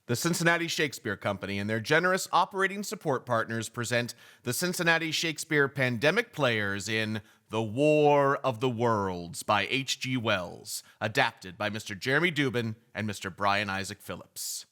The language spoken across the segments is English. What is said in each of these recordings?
The Cincinnati Shakespeare Company and their generous operating support partners present the Cincinnati Shakespeare Pandemic Players in The War of the Worlds by H.G. Wells, adapted by Mr. Jeremy Dubin and Mr. Brian Isaac Phillips.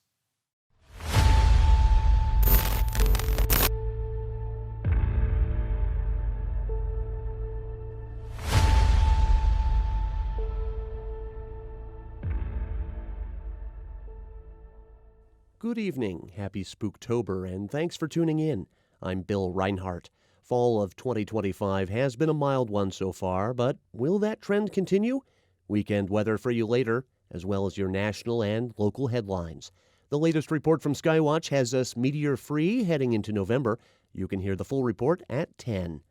Good evening, happy Spooktober, and thanks for tuning in. I'm Bill Reinhardt. Fall of 2025 has been a mild one so far, but will that trend continue? Weekend weather for you later, as well as your national and local headlines. The latest report from Skywatch has us meteor-free heading into November. You can hear the full report at 10.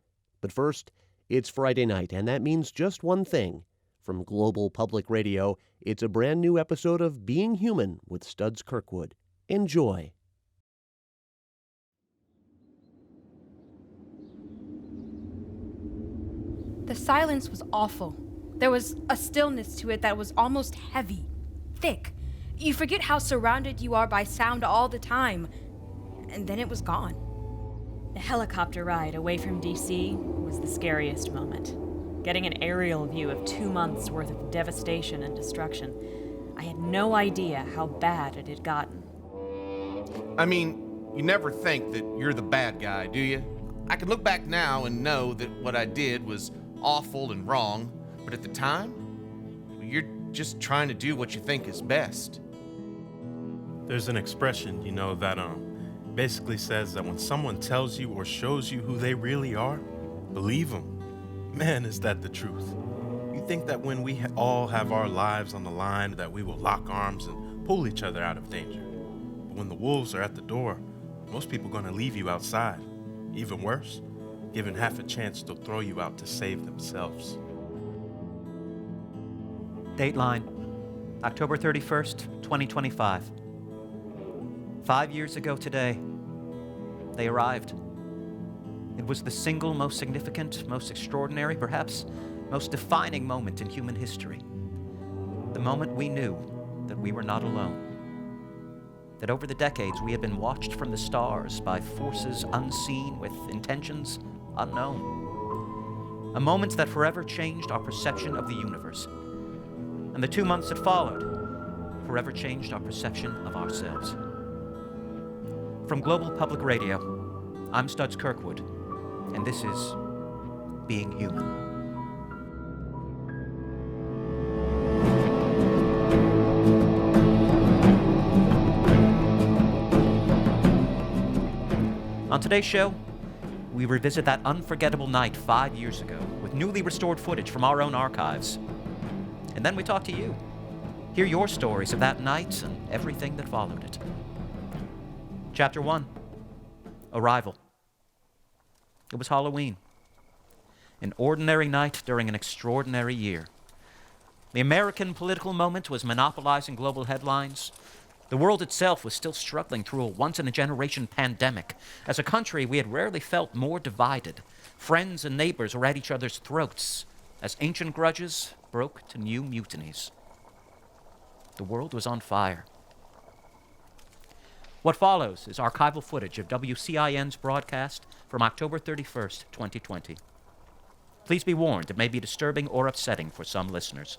But first, it's Friday night, and that means just one thing. From Global Public Radio, it's a brand new episode of Being Human with Studs Kirkwood. Enjoy. The silence was awful. There was a stillness to it that was almost heavy, thick. You forget how surrounded you are by sound all the time. And then it was gone. The helicopter ride away from D.C. was the scariest moment. Getting an aerial view of 2 months' worth of devastation and destruction. I had no idea how bad it had gotten. I mean, you never think that you're the bad guy, do you? I can look back now and know that what I did was awful and wrong, but at the time, you're just trying to do what you think is best. There's an expression, that basically says that when someone tells you or shows you who they really are, believe them. Man, is that the truth. You think that when we all have our lives on the line that we will lock arms and pull each other out of danger. But when the wolves are at the door, most people are going to leave you outside. Even worse, given half a chance, they'll throw you out to save themselves. Dateline, October 31st, 2025. 5 years ago today, they arrived. It was the single most significant, most extraordinary, perhaps most defining moment in human history. The moment we knew that we were not alone. That over the decades we had been watched from the stars by forces unseen with intentions unknown. A moment that forever changed our perception of the universe. And the 2 months that followed forever changed our perception of ourselves. From Global Public Radio, I'm Studs Kirkwood, and this is Being Human. On today's show, we revisit that unforgettable night 5 years ago with newly restored footage from our own archives. And then we talk to you. Hear your stories of that night and everything that followed it. Chapter 1, Arrival. It was Halloween. An ordinary night during an extraordinary year. The American political moment was monopolizing global headlines. The world itself was still struggling through a once-in-a-generation pandemic. As a country, we had rarely felt more divided. Friends and neighbors were at each other's throats as ancient grudges broke to new mutinies. The world was on fire. What follows is archival footage of WCIN's broadcast from October 31st, 2020. Please be warned, it may be disturbing or upsetting for some listeners.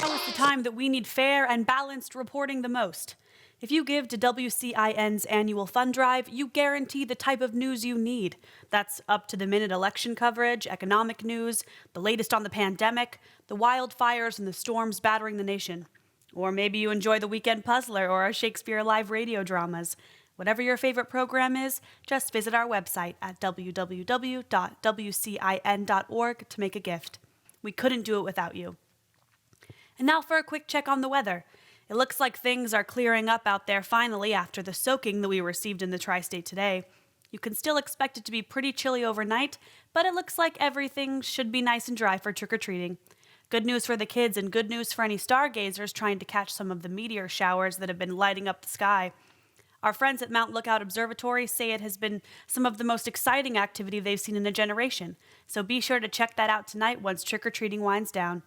Now is the time that we need fair and balanced reporting the most. If you give to WCIN's annual fund drive, you guarantee the type of news you need. That's up-to-the-minute election coverage, economic news, the latest on the pandemic, the wildfires and the storms battering the nation. Or maybe you enjoy the Weekend Puzzler or our Shakespeare live radio dramas. Whatever your favorite program is, just visit our website at www.wcin.org to make a gift. We couldn't do it without you. And now for a quick check on the weather. It looks like things are clearing up out there finally after the soaking that we received in the tri-state today. You can still expect it to be pretty chilly overnight, but it looks like everything should be nice and dry for trick-or-treating. Good news for the kids and good news for any stargazers trying to catch some of the meteor showers that have been lighting up the sky. Our friends at Mount Lookout Observatory say it has been some of the most exciting activity they've seen in a generation, so be sure to check that out tonight once trick-or-treating winds down.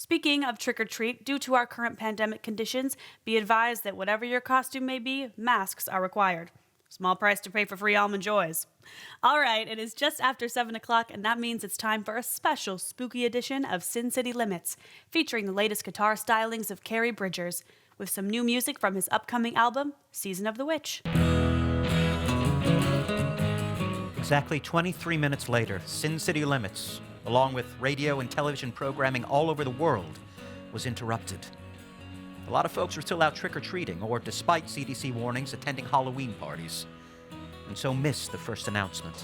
Speaking of trick-or-treat, due to our current pandemic conditions, be advised that whatever your costume may be, masks are required. Small price to pay for free almond joys. All right, it is just after 7 o'clock, and that means it's time for a special spooky edition of Sin City Limits, featuring the latest guitar stylings of Carrie Bridgers, with some new music from his upcoming album, Season of the Witch. Exactly 23 minutes later, Sin City Limits, along with radio and television programming all over the world, was interrupted. A lot of folks were still out trick-or-treating, or despite CDC warnings, attending Halloween parties, and so missed the first announcement.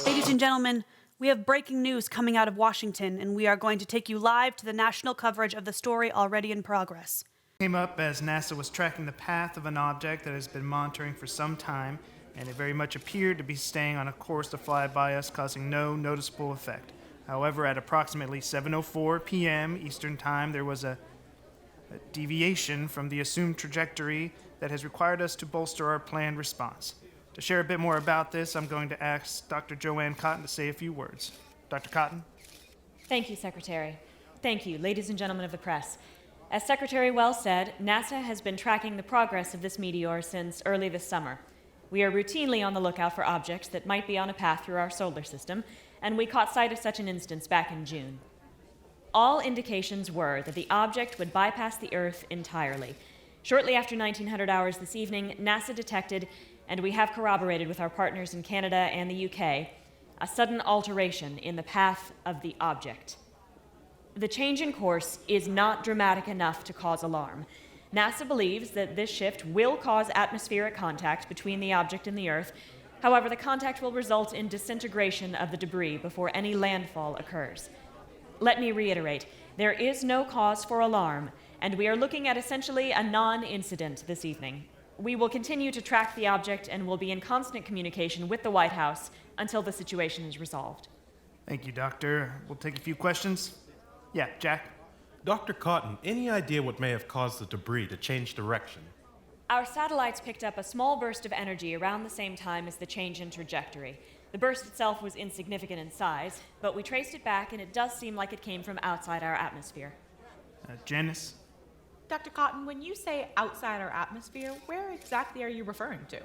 Ladies and gentlemen, we have breaking news coming out of Washington, and we are going to take you live to the national coverage of the story already in progress. Came up as NASA was tracking the path of an object that has been monitoring for some time, and it very much appeared to be staying on a course to fly by us, causing no noticeable effect. However, at approximately 7:04 p.m. Eastern Time, there was a deviation from the assumed trajectory that has required us to bolster our planned response. To share a bit more about this, I'm going to ask Dr. Joanne Cotton to say a few words. Dr. Cotton? Thank you, Secretary. Thank you, ladies and gentlemen of the press. As Secretary Wells said, NASA has been tracking the progress of this meteor since early this summer. We are routinely on the lookout for objects that might be on a path through our solar system, and we caught sight of such an instance back in June. All indications were that the object would bypass the Earth entirely. Shortly after 1900 hours this evening, NASA detected, and we have corroborated with our partners in Canada and the UK, a sudden alteration in the path of the object. The change in course is not dramatic enough to cause alarm. NASA believes that this shift will cause atmospheric contact between the object and the Earth. However, the contact will result in disintegration of the debris before any landfall occurs. Let me reiterate, there is no cause for alarm, and we are looking at essentially a non-incident this evening. We will continue to track the object and will be in constant communication with the White House until the situation is resolved. Thank you, Doctor. We'll take a few questions. Yeah, Jack? Dr. Cotton, any idea what may have caused the debris to change direction? Our satellites picked up a small burst of energy around the same time as the change in trajectory. The burst itself was insignificant in size, but we traced it back, and it does seem like it came from outside our atmosphere. Janice? Dr. Cotton, when you say outside our atmosphere, where exactly are you referring to?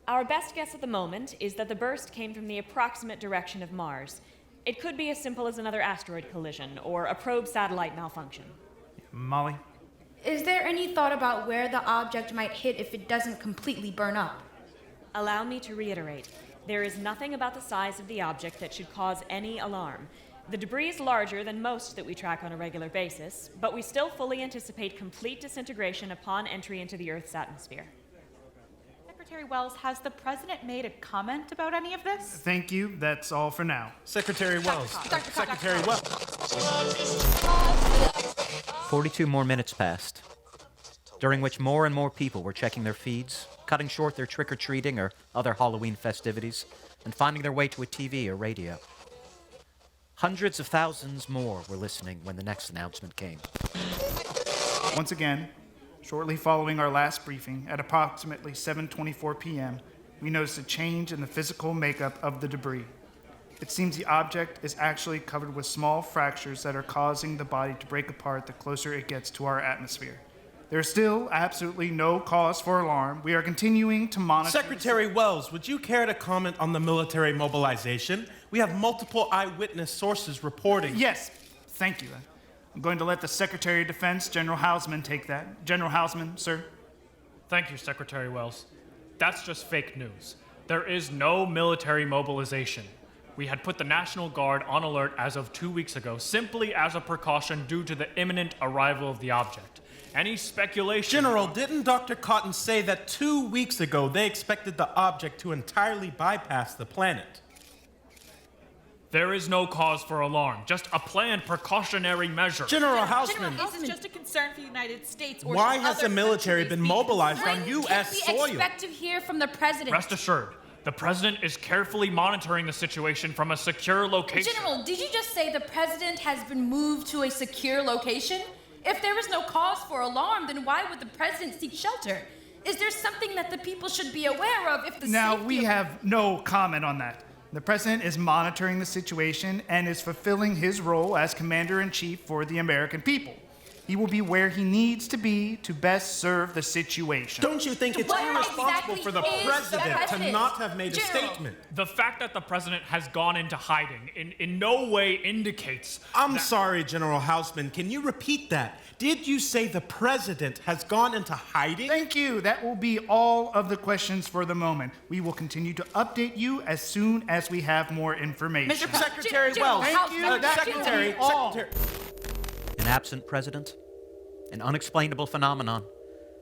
Our best guess at the moment is that the burst came from the approximate direction of Mars. It could be as simple as another asteroid collision or a probe satellite malfunction. Molly? Is there any thought about where the object might hit if it doesn't completely burn up? Allow me to reiterate. There is nothing about the size of the object that should cause any alarm. The debris is larger than most that we track on a regular basis, but we still fully anticipate complete disintegration upon entry into the Earth's atmosphere. Secretary Wells, has the president made a comment about any of this? Thank you. That's all for now. Secretary Wells. Secretary Wells. 42 more minutes passed, during which more and more people were checking their feeds, cutting short their trick-or-treating or other Halloween festivities, and finding their way to a TV or radio. Hundreds of thousands more were listening when the next announcement came. Once again, shortly following our last briefing, at approximately 7:24 p.m., we noticed a change in the physical makeup of the debris. It seems the object is actually covered with small fractures that are causing the body to break apart the closer it gets to our atmosphere. There is still absolutely no cause for alarm. We are continuing to monitor... Secretary Wells, would you care to comment on the military mobilization? We have multiple eyewitness sources reporting. Yes, thank you. I'm going to let the Secretary of Defense, General Hausman, take that. General Hausman, sir. Thank you, Secretary Wells. That's just fake news. There is no military mobilization. We had put the National Guard on alert as of 2 weeks ago, simply as a precaution due to the imminent arrival of the object. Any speculation... General, didn't Dr. Cotton say that 2 weeks ago they expected the object to entirely bypass the planet? There is no cause for alarm, just a planned precautionary measure. General Hausman, This is just a concern for the United States or why some has other the military countries been mobilized on When U.S. can we soil? expect to hear from the president? Rest assured, the President is carefully monitoring the situation from a secure location. General, did you just say the president has been moved to a secure location? If there is no cause for alarm, then why would the president seek shelter? Is there something that the people should be aware of if the Now, safety we of... have no comment on that. The President is monitoring the situation and is fulfilling his role as Commander-in-Chief for the American people. He will be where he needs to be to best serve the situation. Don't you think it's What irresponsible exactly for the is the president to president? not have made a General. statement? The fact that the president has gone into hiding in no way indicates. I'm sorry, General Houseman. Can you repeat that? Did you say the president has gone into hiding? Thank you. That will be all of the questions for the moment. We will continue to update you as soon as we have more information. Mr. Secretary General Wells. House, you. Secretary. All. An absent president, an unexplainable phenomenon,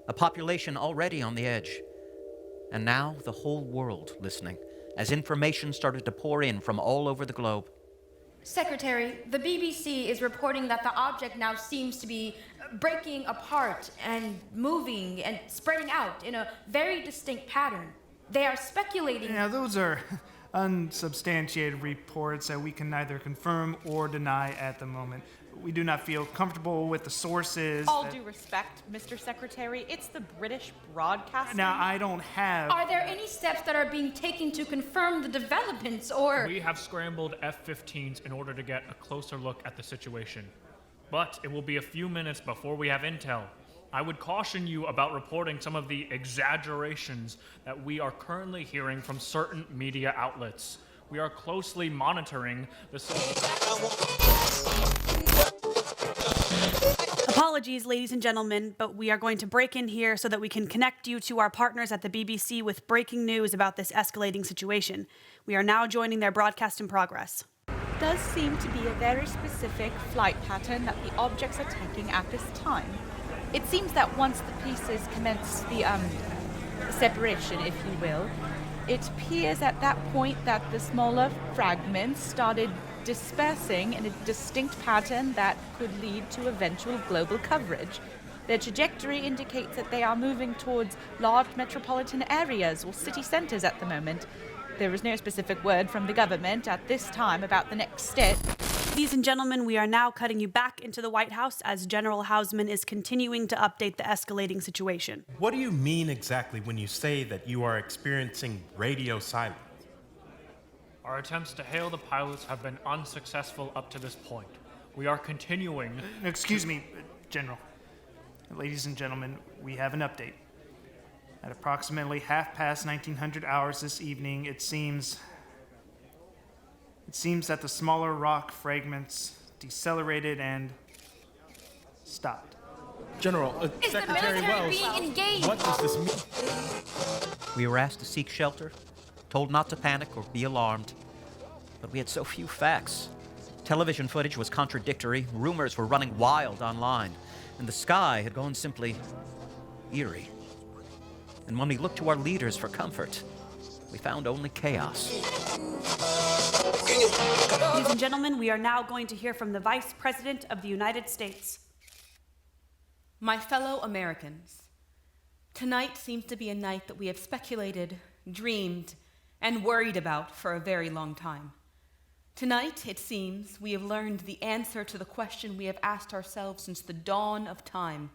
a population already on the edge, and now the whole world listening as information started to pour in from all over the globe. Secretary, the BBC is reporting that the object now seems to be breaking apart and moving and spreading out in a very distinct pattern. They are speculating. Now, those are unsubstantiated reports that we can neither confirm or deny at the moment. We do not feel comfortable with the sources. All due respect, Mr. Secretary, it's the British Broadcasting. Now, I don't have... Are there any steps that are being taken to confirm the developments or... We have scrambled F-15s in order to get a closer look at the situation. But it will be a few minutes before we have intel. I would caution you about reporting some of the exaggerations that we are currently hearing from certain media outlets. We are closely monitoring the... Apologies, ladies and gentlemen, but we are going to break in here so that we can connect you to our partners at the BBC with breaking news about this escalating situation. We are now joining their broadcast in progress. Does seem to be a very specific flight pattern that the objects are taking at this time. It seems that once the pieces commence the separation, if you will, it appears at that point that the smaller fragments started dispersing in a distinct pattern that could lead to eventual global coverage. Their trajectory indicates that they are moving towards large metropolitan areas or city centers at the moment. There is no specific word from the government at this time about the next step. Ladies and gentlemen, we are now cutting you back into the White House as General Houseman is continuing to update the escalating situation. What do you mean exactly when you say that you are experiencing radio silence? Our attempts to hail the pilots have been unsuccessful up to this point. We are continuing... Excuse me, General. Ladies and gentlemen, we have an update. At approximately 1900 hours this evening, it seems that the smaller rock fragments decelerated and stopped. General, Is the Secretary military Wells, being engaged? what does this mean? We were asked to seek shelter, told not to panic or be alarmed, but we had so few facts. Television footage was contradictory, rumors were running wild online, and the sky had gone simply eerie. And when we looked to our leaders for comfort, we found only chaos. Ladies and gentlemen, we are now going to hear from the Vice President of the United States. My fellow Americans, tonight seems to be a night that we have speculated, dreamed, and worried about for a very long time. Tonight, it seems, we have learned the answer to the question we have asked ourselves since the dawn of time.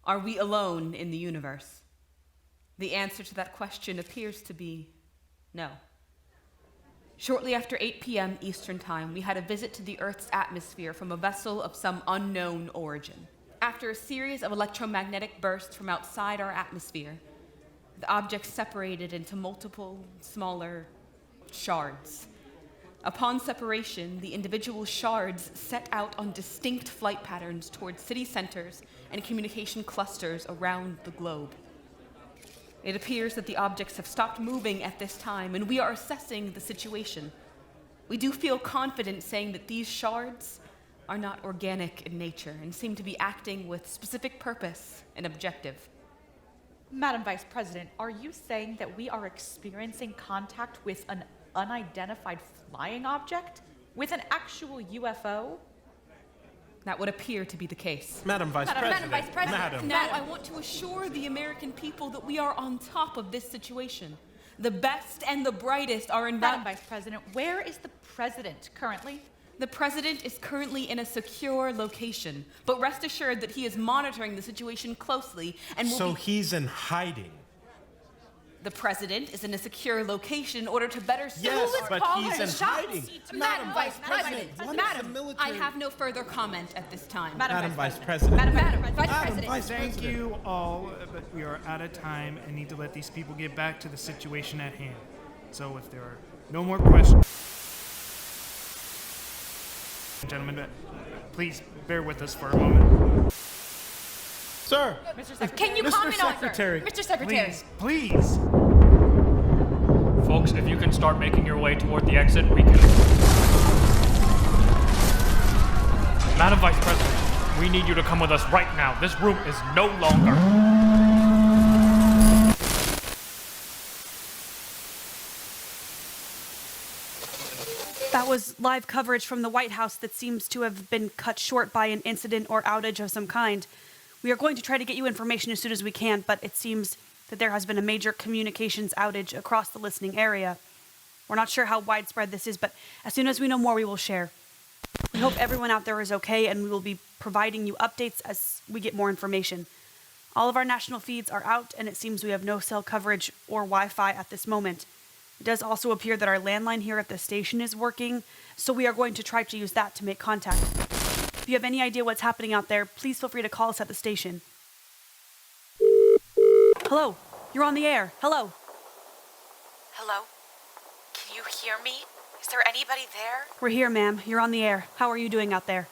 Are we alone in the universe? The answer to that question appears to be no. Shortly after 8 p.m. Eastern Time, we had a visit to the Earth's atmosphere from a vessel of some unknown origin. After a series of electromagnetic bursts from outside our atmosphere, the object separated into multiple, smaller shards. Upon separation, the individual shards set out on distinct flight patterns towards city centers and communication clusters around the globe. It appears that the objects have stopped moving at this time, and we are assessing the situation. We do feel confident saying that these shards are not organic in nature and seem to be acting with specific purpose and objective. Madam Vice President, are you saying that we are experiencing contact with an unidentified flying object? With an actual UFO? That would appear to be the case. Madam Vice President. Madam Vice President, Madam. now I want to assure the American people that we are on top of this situation. The best and the brightest are in... Madam Vice President, where is the president currently? The president is currently in a secure location, but rest assured that he is monitoring the situation closely and will So he's in hiding. The president is in a secure location in order to better serve. Yes, but he's in hiding. Madam Vice President, what is Madam, the military- I have no further comment at this time. Madam Vice President. Madam Vice President. Vice Thank President. you all, but we are out of time and need to let these people get back to the situation at hand. So if there are no more questions, gentlemen, please bear with us for a moment. Sir, Can you Mr. comment Secretary. on Mr. Secretary? Please. Folks, if you can start making your way toward the exit, we can. Madam Vice President, we need you to come with us right now. This room is no longer. That was live coverage from the White House that seems to have been cut short by an incident or outage of some kind. We are going to try to get you information as soon as we can, but it seems that there has been a major communications outage across the listening area. We're not sure how widespread this is, but as soon as we know more, we will share. We hope everyone out there is okay, and we will be providing you updates as we get more information. All of our national feeds are out, and it seems we have no cell coverage or Wi-Fi at this moment. It does also appear that our landline here at the station is working, so we are going to try to use that to make contact. If you have any idea what's happening out there, please feel free to call us at the station. Hello, you're on the air. Hello. Hello? Can you hear me? Is there anybody there? We're here, ma'am. You're on the air. How are you doing out there?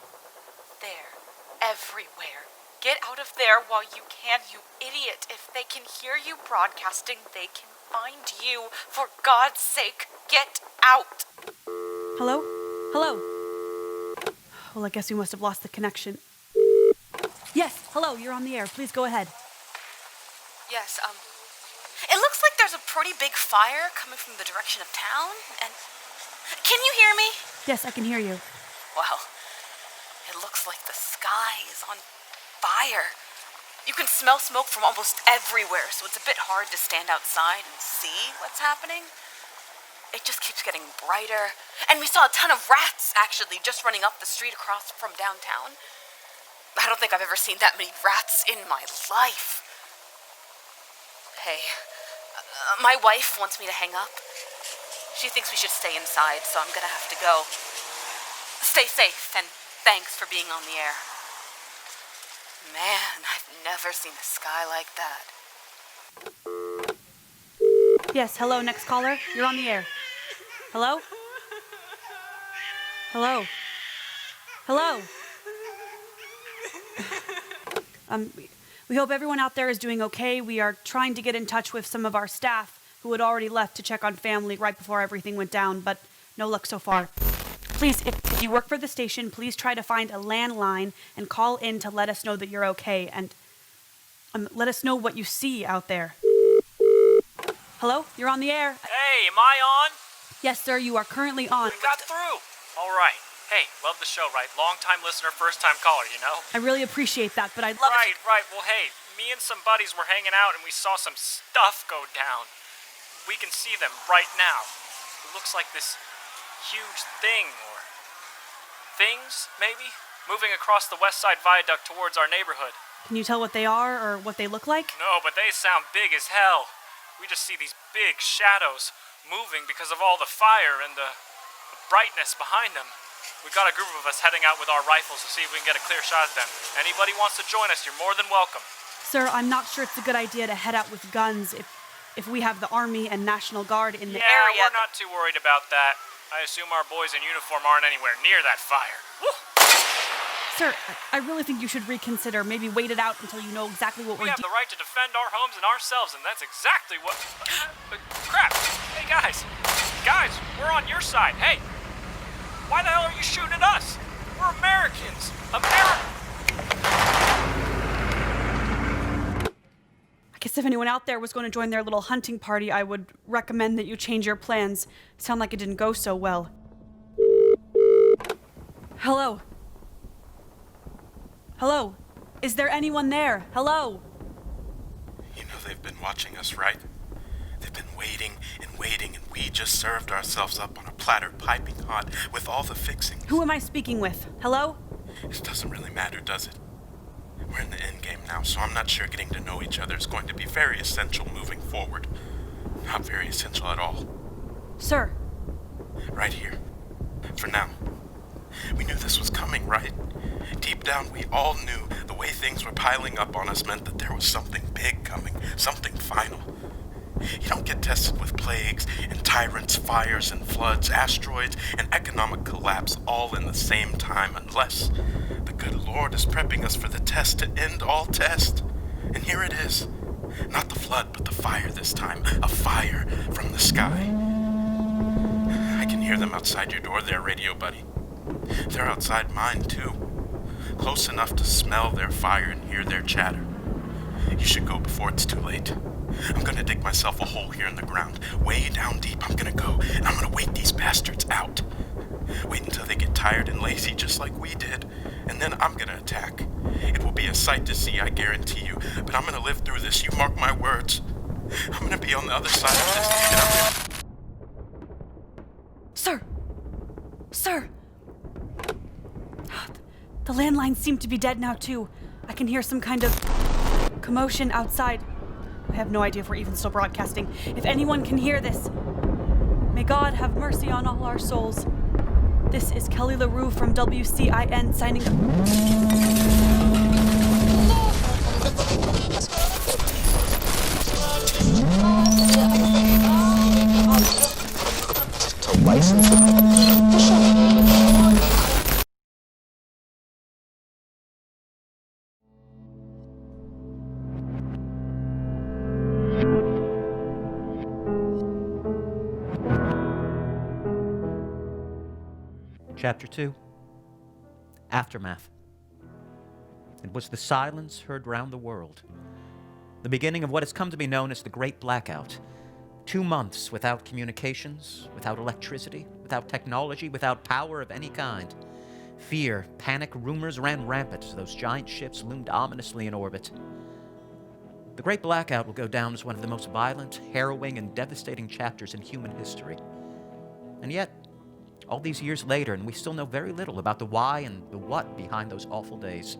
There. Everywhere. Get out of there while you can, you idiot. If they can hear you broadcasting, they can find you. For God's sake, get out. Hello? Hello? Well, I guess we must have lost the connection. Yes, hello, you're on the air. Please go ahead. Yes, it looks like there's a pretty big fire coming from the direction of town, and... Can you hear me? Yes, I can hear you. Well, it looks like the sky is on fire. You can smell smoke from almost everywhere, so it's a bit hard to stand outside and see what's happening. It just keeps getting brighter. And we saw a ton of rats, actually, just running up the street across from downtown. I don't think I've ever seen that many rats in my life. Hey, my wife wants me to hang up. She thinks we should stay inside, so I'm gonna have to go. Stay safe, and thanks for being on the air. Man, I've never seen a sky like that. Yes, hello, next caller. You're on the air. Hello? Hello? Hello? We hope everyone out there is doing okay. We are trying to get in touch with some of our staff who had already left to check on family right before everything went down, but no luck so far. Please, if you work for the station, please try to find a landline and call in to let us know that you're okay, and let us know what you see out there. Hello? You're on the air. Hey, am I on? Yes, sir, you are currently on. We got through. All right. Hey, love the show, right? Long-time listener, first-time caller, you know? I really appreciate that, but I'd love Right. Well, hey, me and some buddies were hanging out and we saw some stuff go down. We can see them right now. It looks like this huge thing, or things, maybe? Moving across the West Side Viaduct towards our neighborhood. Can you tell what they are or what they look like? No, but they sound big as hell. We just see these big shadows moving because of all the fire and the brightness behind them. We got a group of us heading out with our rifles to see if we can get a clear shot at them. Anybody wants to join us, you're more than welcome. Sir, I'm not sure it's a good idea to head out with guns if we have the Army and National Guard in the area. Yeah, we're not too worried about that. I assume our boys in uniform aren't anywhere near that fire. Woo! Sir, I really think you should reconsider. Maybe wait it out until you know exactly what We we're have the right to defend our homes and ourselves, and that's exactly what... crap! Hey, guys! Guys, we're on your side. Hey! Why the hell are you shooting at us? We're Americans! I guess if anyone out there was going to join their little hunting party, I would recommend that you change your plans. Sound like it didn't go so well. Hello? Hello? Is there anyone there? Hello? You know they've been watching us, right? They've been waiting, and we just served ourselves up on a platter piping hot with all the fixings. Who am I speaking with? Hello? It doesn't really matter, does it? We're in the end game now, so I'm not sure getting to know each other is going to be very essential moving forward. Not very essential at all. Sir, Right here. For now. We knew this was coming, right? Deep down, we all knew the way things were piling up on us meant that there was something big coming, something final. You don't get tested with plagues and tyrants, fires and floods, asteroids and economic collapse all in the same time unless the good Lord is prepping us for the test to end all test. And here it is. Not the flood, but the fire this time. A fire from the sky. I can hear them outside your door there, radio buddy. They're outside mine, too. Close enough to smell their fire and hear their chatter. You should go before it's too late. I'm gonna dig myself a hole here in the ground. Way down deep I'm gonna go, and I'm gonna wait these bastards out. Wait until they get tired and lazy just like we did, and then I'm gonna attack. It will be a sight to see, I guarantee you, but I'm gonna live through this, you mark my words. I'm gonna be on the other side of this, and I'm gonna... Sir! The landlines seem to be dead now, too. I can hear some kind of commotion outside. I have no idea if we're even still broadcasting. If anyone can hear this, may God have mercy on all our souls. This is Kelly LaRue from WCIN signing... Chapter 2. Aftermath. It was the silence heard round the world. The beginning of what has come to be known as the Great Blackout. 2 months without communications, without electricity, without technology, without power of any kind. Fear, panic, rumors ran rampant as those giant ships loomed ominously in orbit. The Great Blackout will go down as one of the most violent, harrowing, and devastating chapters in human history. And yet, all these years later, and we still know very little about the why and the what behind those awful days.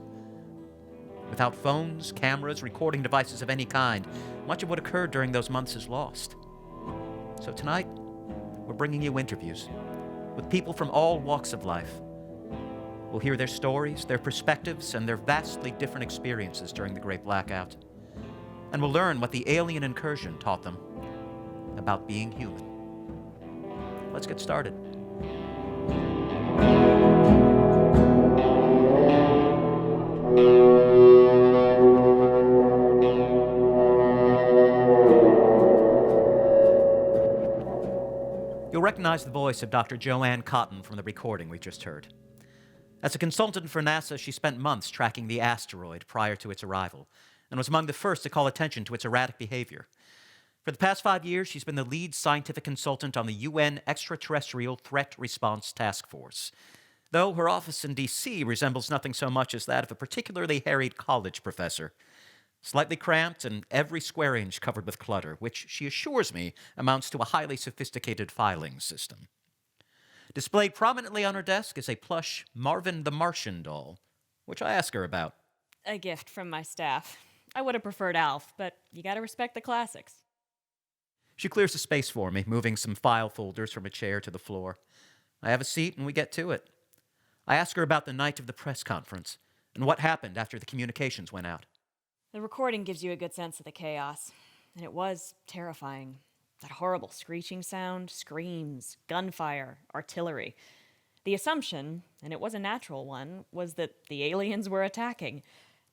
Without phones, cameras, recording devices of any kind, much of what occurred during those months is lost. So tonight, we're bringing you interviews with people from all walks of life. We'll hear their stories, their perspectives, and their vastly different experiences during the Great Blackout. And we'll learn what the alien incursion taught them about being human. Let's get started. You'll recognize the voice of Dr. Joanne Cotton from the recording we just heard. As a consultant for NASA, she spent months tracking the asteroid prior to its arrival and was among the first to call attention to its erratic behavior. For the past 5 years, she's been the lead scientific consultant on the UN Extraterrestrial Threat Response Task Force, though her office in D.C. resembles nothing so much as that of a particularly harried college professor. Slightly cramped and every square inch covered with clutter, which she assures me amounts to a highly sophisticated filing system. Displayed prominently on her desk is a plush Marvin the Martian doll, which I ask her about. A gift from my staff. I would have preferred Alf, but you gotta respect the classics. She clears the space for me, moving some file folders from a chair to the floor. I have a seat and we get to it. I ask her about the night of the press conference and what happened after the communications went out. The recording gives you a good sense of the chaos, and it was terrifying. That horrible screeching sound, screams, gunfire, artillery. The assumption, and it was a natural one, was that the aliens were attacking.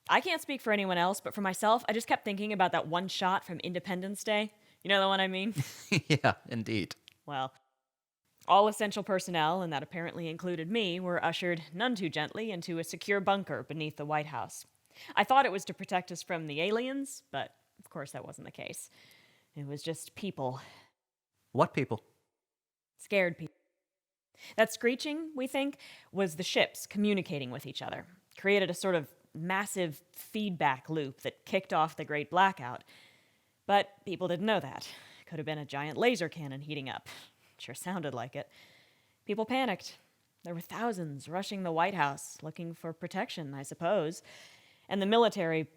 I can't speak for anyone else, but for myself, I just kept thinking about that one shot from Independence Day. You know the one I mean? Yeah, indeed. Well, all essential personnel, and that apparently included me, were ushered none too gently into a secure bunker beneath the White House. I thought it was to protect us from the aliens, but of course that wasn't the case. It was just people. What people? Scared people. That screeching, we think, was the ships communicating with each other. Created a sort of massive feedback loop that kicked off the Great Blackout. But people didn't know that. Could have been a giant laser cannon heating up. Sure sounded like it. People panicked. There were thousands rushing the White House, looking for protection, I suppose. And the military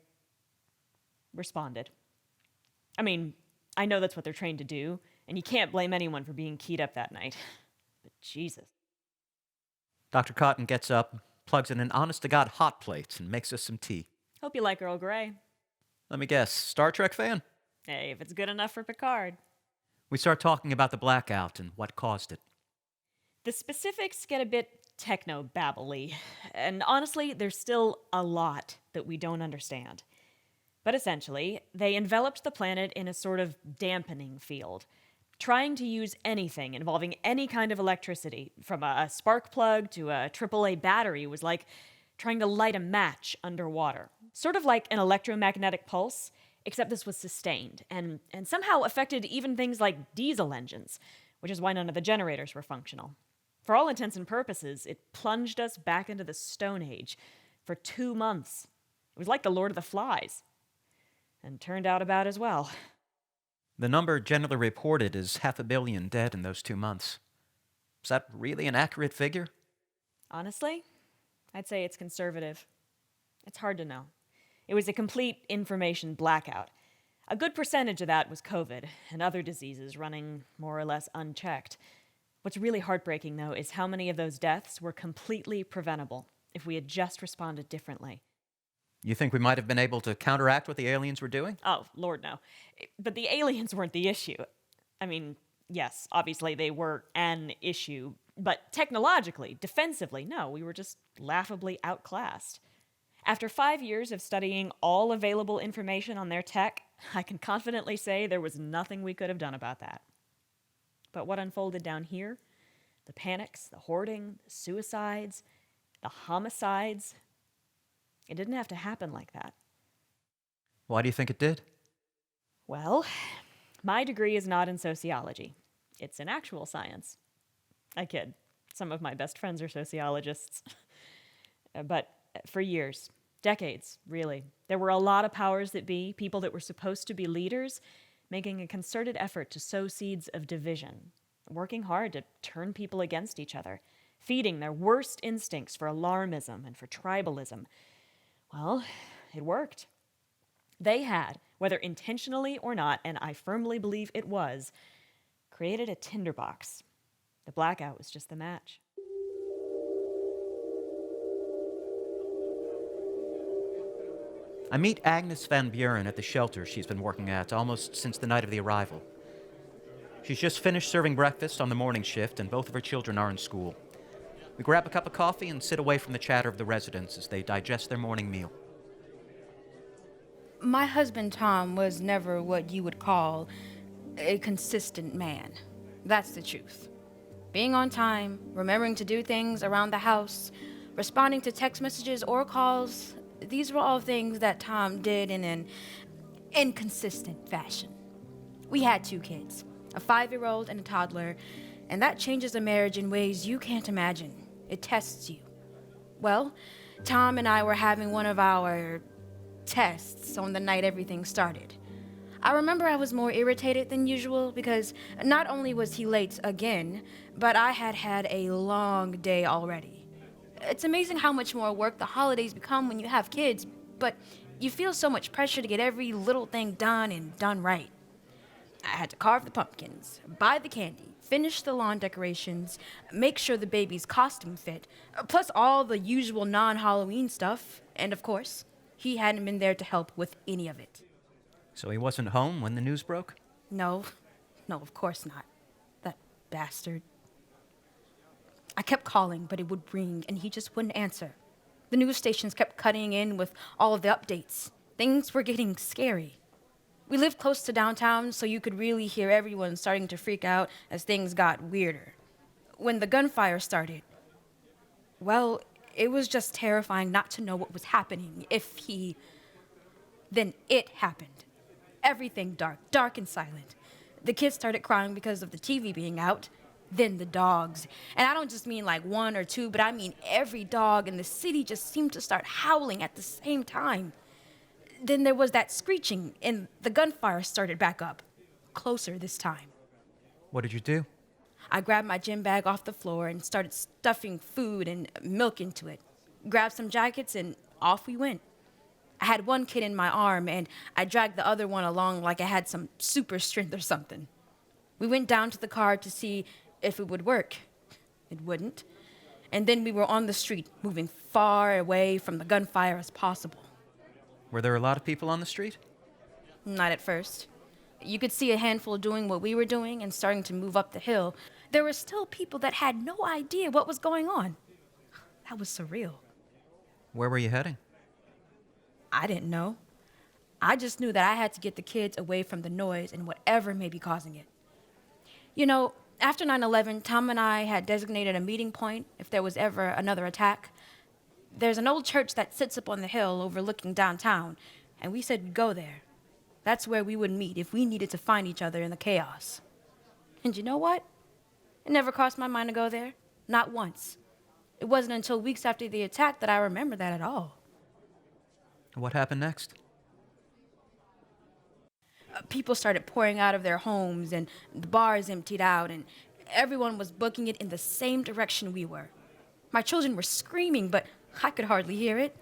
responded. I mean, I know that's what they're trained to do, and you can't blame anyone for being keyed up that night. But Jesus. Dr. Cotton gets up, plugs in an honest-to-God hot plate, and makes us some tea. Hope you like Earl Grey. Let me guess, Star Trek fan? Hey, if it's good enough for Picard. We start talking about the blackout and what caused it. The specifics get a bit techno-babbly, and honestly, there's still a lot that we don't understand. But essentially, they enveloped the planet in a sort of dampening field, trying to use anything involving any kind of electricity, from a spark plug to a AAA battery, was like trying to light a match underwater. Sort of like an electromagnetic pulse, except this was sustained, and somehow affected even things like diesel engines, which is why none of the generators were functional. For all intents and purposes, it plunged us back into the Stone Age for 2 months. It was like the Lord of the Flies. And turned out about as well. The number generally reported is 500 million dead in those 2 months. Is that really an accurate figure? Honestly, I'd say it's conservative. It's hard to know. It was a complete information blackout. A good percentage of that was COVID and other diseases running more or less unchecked. What's really heartbreaking, though, is how many of those deaths were completely preventable if we had just responded differently. You think we might have been able to counteract what the aliens were doing? Oh, Lord, no. But the aliens weren't the issue. I mean, yes, obviously they were an issue, but technologically, defensively, no, we were just laughably outclassed. After 5 years of studying all available information on their tech, I can confidently say there was nothing we could have done about that. But what unfolded down here, the panics, the hoarding, the suicides, the homicides, it didn't have to happen like that. Why do you think it did? Well, my degree is not in sociology. It's in actual science. I kid. Some of my best friends are sociologists. But for years, decades, really, there were a lot of powers that be, people that were supposed to be leaders, making a concerted effort to sow seeds of division, working hard to turn people against each other, feeding their worst instincts for alarmism and for tribalism. Well, it worked. They had, whether intentionally or not, and I firmly believe it was, created a tinderbox. The blackout was just the match. I meet Agnes Van Buren at the shelter she's been working at almost since the night of the arrival. She's just finished serving breakfast on the morning shift, and both of her children are in school. We grab a cup of coffee and sit away from the chatter of the residents as they digest their morning meal. My husband Tom was never what you would call a consistent man. That's the truth. Being on time, remembering to do things around the house, responding to text messages or calls, these were all things that Tom did in an inconsistent fashion. We had 2 kids, a 5-year-old and a toddler, and that changes a marriage in ways you can't imagine. It tests you. Well, Tom and I were having one of our tests on the night everything started. I remember I was more irritated than usual because not only was he late again, but I had had a long day already. It's amazing how much more work the holidays become when you have kids, but you feel so much pressure to get every little thing done and done right. I had to carve the pumpkins, buy the candy, finish the lawn decorations, make sure the baby's costume fit, plus all the usual non-Halloween stuff, and of course, he hadn't been there to help with any of it. So he wasn't home when the news broke? No, of course not. That bastard. I kept calling, but it would ring, and he just wouldn't answer. The news stations kept cutting in with all of the updates. Things were getting scary. We lived close to downtown, so you could really hear everyone starting to freak out as things got weirder. When the gunfire started, well, it was just terrifying not to know what was happening. Then it happened. Everything dark and silent. The kids started crying because of the TV being out. Then the dogs. And I don't just mean like 1 or 2, but I mean every dog in the city just seemed to start howling at the same time. Then there was that screeching, and the gunfire started back up. Closer this time. What did you do? I grabbed my gym bag off the floor and started stuffing food and milk into it. Grabbed some jackets, and off we went. I had one kid in my arm, and I dragged the other one along like I had some super strength or something. We went down to the car to see if it would work. It wouldn't. And then we were on the street, moving far away from the gunfire as possible. Were there a lot of people on the street? Not at first. You could see a handful doing what we were doing and starting to move up the hill. There were still people that had no idea what was going on. That was surreal. Where were you heading? I didn't know. I just knew that I had to get the kids away from the noise and whatever may be causing it. You know, after 9/11, Tom and I had designated a meeting point if there was ever another attack. There's an old church that sits up on the hill overlooking downtown, and we said we'd go there. That's where we would meet if we needed to find each other in the chaos. And you know what? It never crossed my mind to go there. Not once. It wasn't until weeks after the attack that I remember that at all. What happened next? People started pouring out of their homes, and the bars emptied out, and everyone was booking it in the same direction we were. My children were screaming, but I could hardly hear it.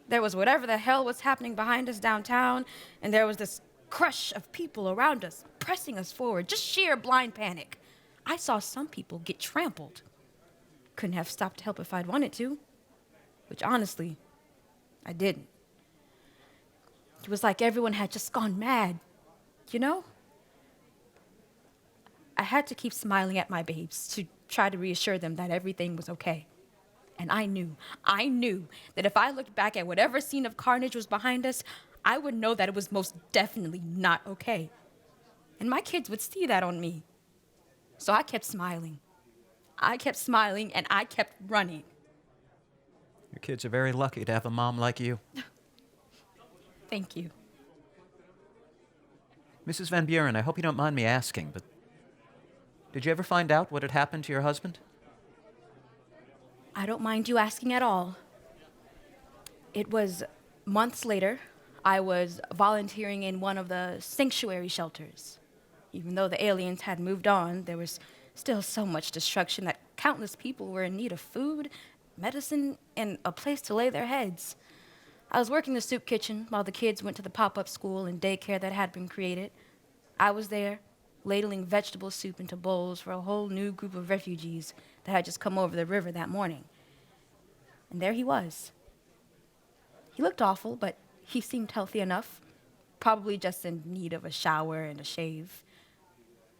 There was whatever the hell was happening behind us downtown, and there was this crush of people around us, pressing us forward, just sheer blind panic. I saw some people get trampled. Couldn't have stopped to help if I'd wanted to, which honestly, I didn't. It was like everyone had just gone mad, you know? I had to keep smiling at my babes to try to reassure them that everything was okay. And I knew that if I looked back at whatever scene of carnage was behind us, I would know that it was most definitely not okay. And my kids would see that on me. So I kept smiling. And I kept running. Your kids are very lucky to have a mom like you. Thank you. Mrs. Van Buren, I hope you don't mind me asking, but did you ever find out what had happened to your husband? I don't mind you asking at all. It was months later. I was volunteering in one of the sanctuary shelters. Even though the aliens had moved on, there was still so much destruction that countless people were in need of food, medicine, and a place to lay their heads. I was working the soup kitchen while the kids went to the pop-up school and daycare that had been created. I was there, ladling vegetable soup into bowls for a whole new group of refugees that had just come over the river that morning. And there he was. He looked awful, but he seemed healthy enough, probably just in need of a shower and a shave.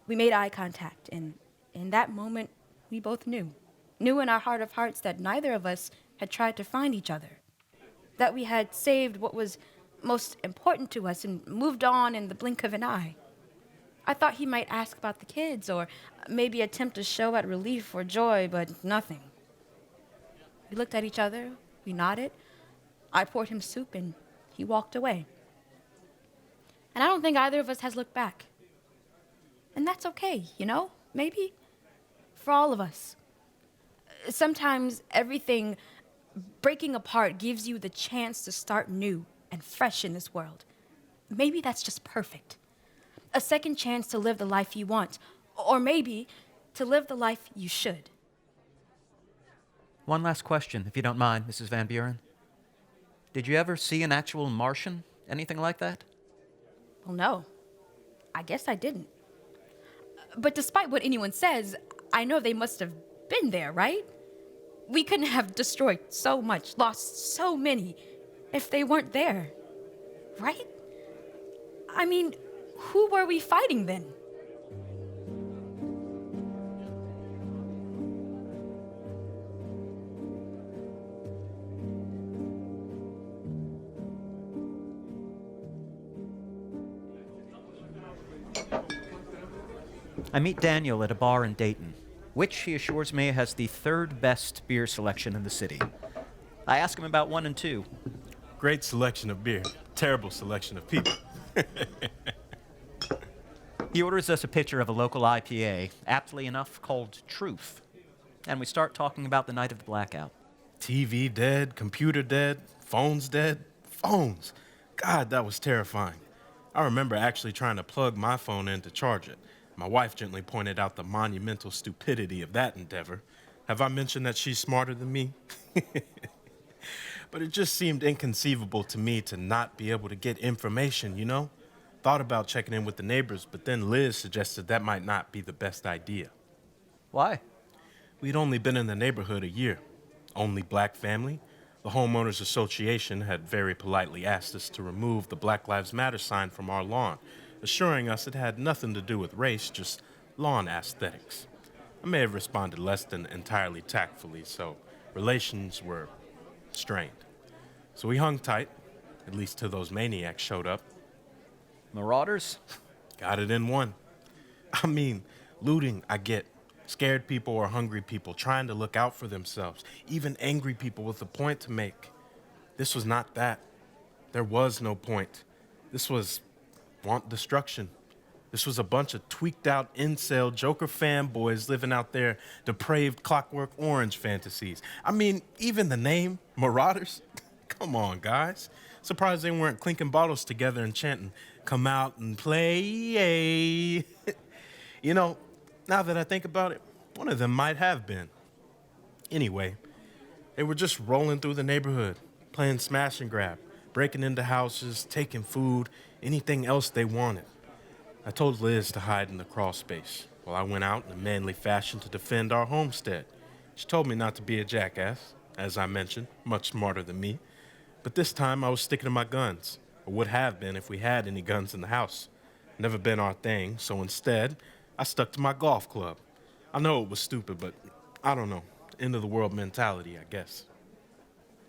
We made eye contact, and in that moment, we both knew in our heart of hearts that neither of us had tried to find each other, that we had saved what was most important to us and moved on in the blink of an eye. I thought he might ask about the kids or maybe attempt to show at relief or joy, but nothing. We looked at each other, we nodded. I poured him soup and he walked away. And I don't think either of us has looked back. And that's okay, you know, maybe for all of us. Sometimes everything breaking apart gives you the chance to start new and fresh in this world. Maybe that's just perfect. A second chance to live the life you want, or maybe to live the life you should. One last question, if you don't mind, Mrs. Van Buren. Did you ever see an actual Martian? Anything like that? Well, no. I guess I didn't. But despite what anyone says, I know they must have been there, right? We couldn't have destroyed so much, lost so many, if they weren't there, right? I mean, who were we fighting then? I meet Daniel at a bar in Dayton, which he assures me has the third best beer selection in the city. I ask him about 1 and 2. Great selection of beer. Terrible selection of people. He orders us a pitcher of a local IPA, aptly enough called Truth. And we start talking about the night of the blackout. TV dead, computer dead, phones dead. Phones. God, that was terrifying. I remember actually trying to plug my phone in to charge it. My wife gently pointed out the monumental stupidity of that endeavor. Have I mentioned that she's smarter than me? But it just seemed inconceivable to me to not be able to get information, you know? Thought about checking in with the neighbors, but then Liz suggested that might not be the best idea. Why? We'd only been in the neighborhood a year. Only black family. The homeowners association had very politely asked us to remove the Black Lives Matter sign from our lawn, assuring us it had nothing to do with race, just lawn aesthetics. I may have responded less than entirely tactfully, so relations were strained. So we hung tight, at least till those maniacs showed up. Marauders? Got it in one. I mean, looting, I get. Scared people or hungry people trying to look out for themselves. Even angry people with a point to make. This was not that. There was no point. This was want destruction. This was a bunch of tweaked out incel Joker fanboys living out their depraved Clockwork Orange fantasies. I mean, even the name, Marauders? Come on, guys. Surprised they weren't clinking bottles together and chanting, "Come out and play." You know, now that I think about it, one of them might have been. Anyway, they were just rolling through the neighborhood, playing smash and grab, breaking into houses, taking food, anything else they wanted. I told Liz to hide in the crawl space while I went out in a manly fashion to defend our homestead. She told me not to be a jackass, as I mentioned, much smarter than me. But this time I was sticking to my guns, or would have been if we had any guns in the house. Never been our thing, so instead, I stuck to my golf club. I know it was stupid, but I don't know. End of the world mentality, I guess.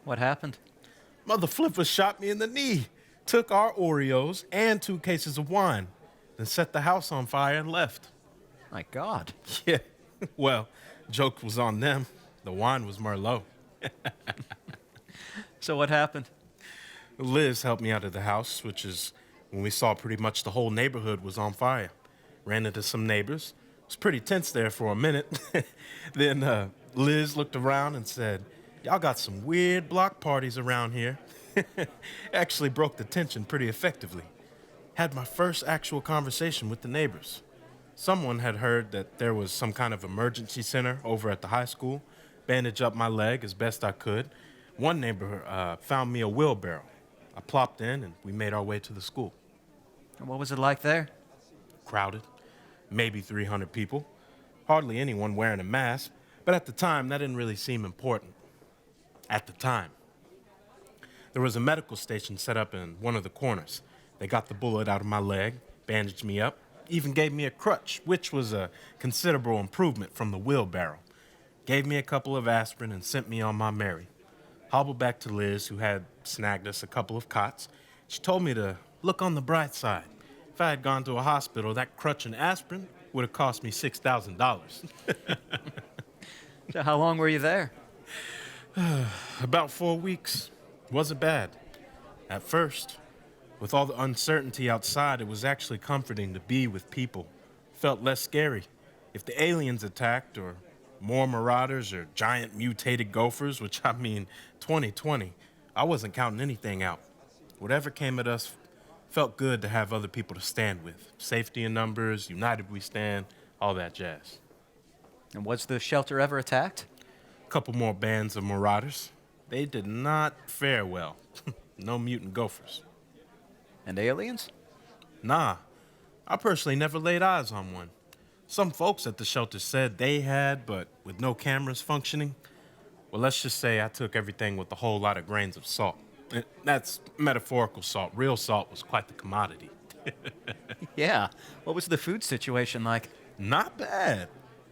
What happened? Mother Flipper shot me in the knee, took our Oreos and 2 cases of wine, then set the house on fire and left. My God. Yeah, well, joke was on them. The wine was Merlot. So what happened? Liz helped me out of the house, which is when we saw pretty much the whole neighborhood was on fire. Ran into some neighbors. It was pretty tense there for a minute. Then Liz looked around and said, "Y'all got some weird block parties around here." Actually broke the tension pretty effectively. Had my first actual conversation with the neighbors. Someone had heard that there was some kind of emergency center over at the high school. Bandaged up my leg as best I could. One neighbor found me a wheelbarrow. I plopped in and we made our way to the school. And what was it like there? Crowded. Maybe 300 people. Hardly anyone wearing a mask. But at the time, that didn't really seem important. At the time. There was a medical station set up in one of the corners. They got the bullet out of my leg, bandaged me up, even gave me a crutch, which was a considerable improvement from the wheelbarrow. Gave me a couple of aspirin and sent me on my merry. Hobbled back to Liz, who had snagged us a couple of cots. She told me to look on the bright side. If I had gone to a hospital, that crutch and aspirin would have cost me $6,000. So how long were you there? About 4 weeks. Wasn't bad. At first. With all the uncertainty outside, it was actually comforting to be with people. Felt less scary. If the aliens attacked, or more marauders, or giant mutated gophers, which I mean, 2020, I wasn't counting anything out. Whatever came at us felt good to have other people to stand with. Safety in numbers, united we stand, all that jazz. And was the shelter ever attacked? A couple more bands of marauders. They did not fare well. No mutant gophers. And aliens? Nah, I personally never laid eyes on one. Some folks at the shelter said they had, but with no cameras functioning. Well, let's just say I took everything with a whole lot of grains of salt. That's metaphorical salt. Real salt was quite the commodity. Yeah. What was the food situation like? Not bad.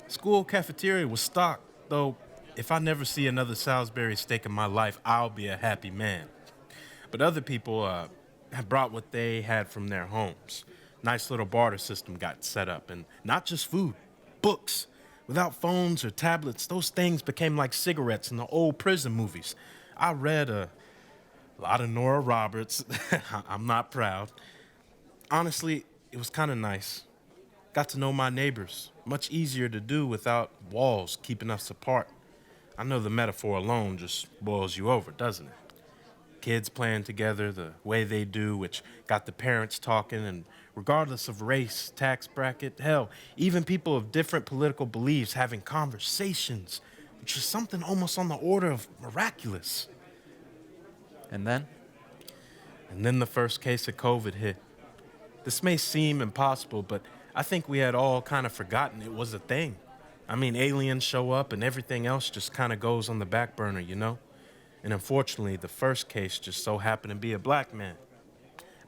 School cafeteria was stocked, though if I never see another Salisbury steak in my life, I'll be a happy man. But other people had brought what they had from their homes. Nice little barter system got set up, and not just food, books. Without phones or tablets, those things became like cigarettes in the old prison movies. I read a lot of Nora Roberts. I'm not proud. Honestly, it was kind of nice. Got to know my neighbors. Much easier to do without walls keeping us apart. I know the metaphor alone just boils you over, doesn't it? Kids playing together the way they do, which got the parents talking, and regardless of race, tax bracket, hell, even people of different political beliefs having conversations, which is something almost on the order of miraculous. And then? And then the first case of COVID hit. This may seem impossible, but I think we had all kind of forgotten it was a thing. I mean, aliens show up and everything else just kind of goes on the back burner, you know? And unfortunately, the first case just so happened to be a black man.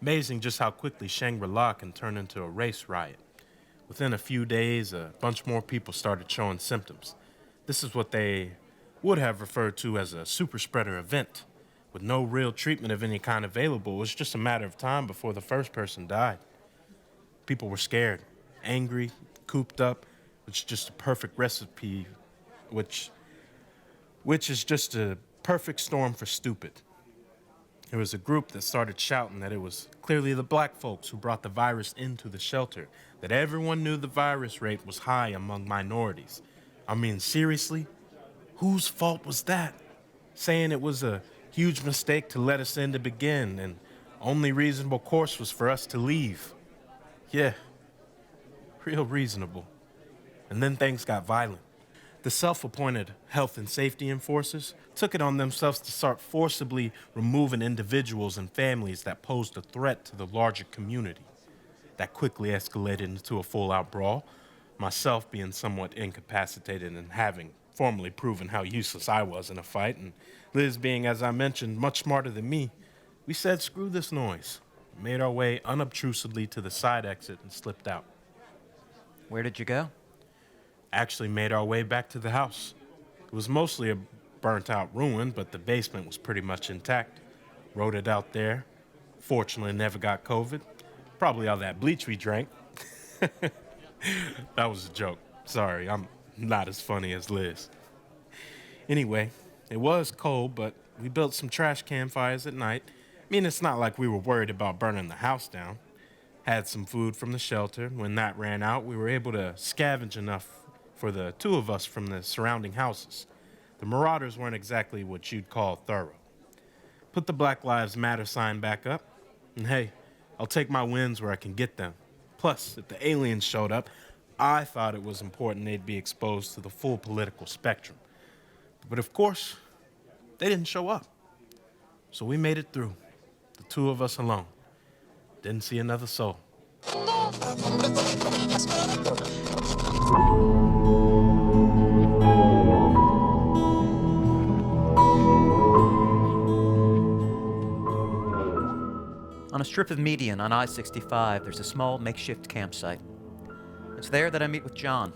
Amazing just how quickly Shangri-La can turn into a race riot. Within a few days, a bunch more people started showing symptoms. This is what they would have referred to as a super spreader event. With no real treatment of any kind available, it was just a matter of time before the first person died. People were scared, angry, cooped up, which is just a perfect recipe, which is just a perfect storm for stupid. There was a group that started shouting that it was clearly the black folks who brought the virus into the shelter, that everyone knew the virus rate was high among minorities. I mean, seriously? Whose fault was that? Saying it was a huge mistake to let us in to begin, and only reasonable course was for us to leave. Yeah, real reasonable. And then things got violent. The self-appointed health and safety enforcers took it on themselves to start forcibly removing individuals and families that posed a threat to the larger community. That quickly escalated into a full-out brawl, myself being somewhat incapacitated and having formally proven how useless I was in a fight, and Liz being, as I mentioned, much smarter than me. We said, screw this noise, made our way unobtrusively to the side exit and slipped out. Where did you go? Actually made our way back to the house. It was mostly a burnt-out ruin, but the basement was pretty much intact. Rode it out there. Fortunately, never got COVID. Probably all that bleach we drank. That was a joke. Sorry, I'm not as funny as Liz. Anyway, it was cold, but we built some trash can fires at night. I mean, it's not like we were worried about burning the house down. Had some food from the shelter. When that ran out, we were able to scavenge enough for the two of us from the surrounding houses. The marauders weren't exactly what you'd call thorough. Put the Black Lives Matter sign back up, and hey, I'll take my wins where I can get them. Plus, if the aliens showed up, I thought it was important they'd be exposed to the full political spectrum. But of course, they didn't show up. So we made it through, the two of us alone. Didn't see another soul. On a strip of median on I-65, there's a small makeshift campsite. It's there that I meet with John.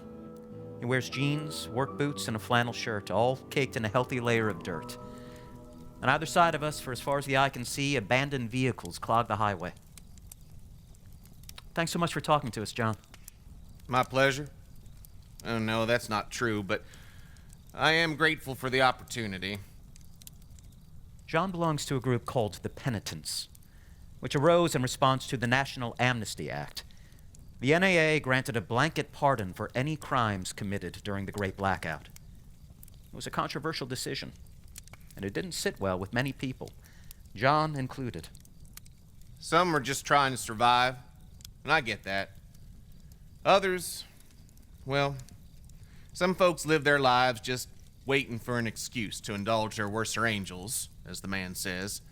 He wears jeans, work boots, and a flannel shirt, all caked in a healthy layer of dirt. On either side of us, for as far as the eye can see, abandoned vehicles clog the highway. Thanks so much for talking to us, John. My pleasure. Oh, no, that's not true, but I am grateful for the opportunity. John belongs to a group called the Penitents, which arose in response to the National Amnesty Act. The NAA granted a blanket pardon for any crimes committed during the Great Blackout. It was a controversial decision, and it didn't sit well with many people, John included. Some were just trying to survive, and I get that. Others, well, some folks live their lives just waiting for an excuse to indulge their worser angels, as the man says.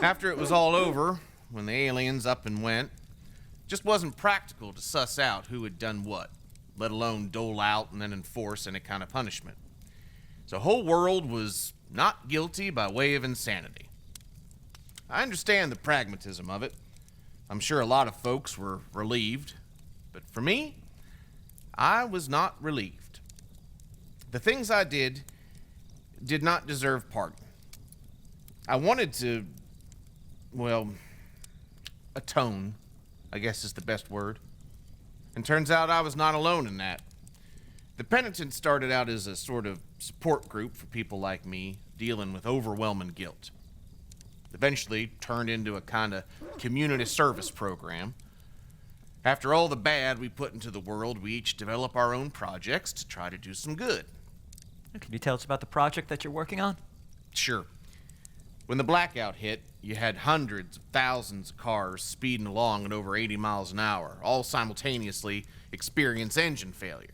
After it was all over, when the aliens up and went, it just wasn't practical to suss out who had done what, let alone dole out and then enforce any kind of punishment. So the whole world was not guilty by way of insanity. I understand the pragmatism of it. I'm sure a lot of folks were relieved, but for me, I was not relieved. The things I did not deserve pardon. I wanted to, well, atone, I guess is the best word. And turns out I was not alone in that. The Penitents started out as a sort of support group for people like me dealing with overwhelming guilt. Eventually turned into a kind of community service program. After all the bad we put into the world, we each develop our own projects to try to do some good. Can you tell us about the project that you're working on? Sure. When the blackout hit, you had hundreds of thousands of cars speeding along at over 80 miles an hour, all simultaneously experience engine failure.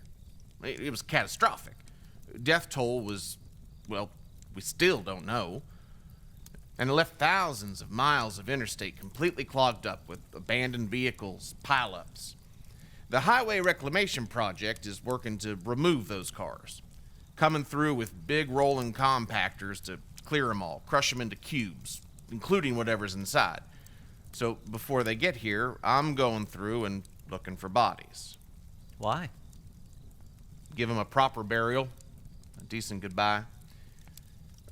It was catastrophic. Death toll was, well, we still don't know. And it left thousands of miles of interstate completely clogged up with abandoned vehicles, pileups. The Highway Reclamation Project is working to remove those cars, coming through with big rolling compactors to clear them all, crush them into cubes, including whatever's inside. So before they get here, I'm going through and looking for bodies. Why? Give them a proper burial, a decent goodbye.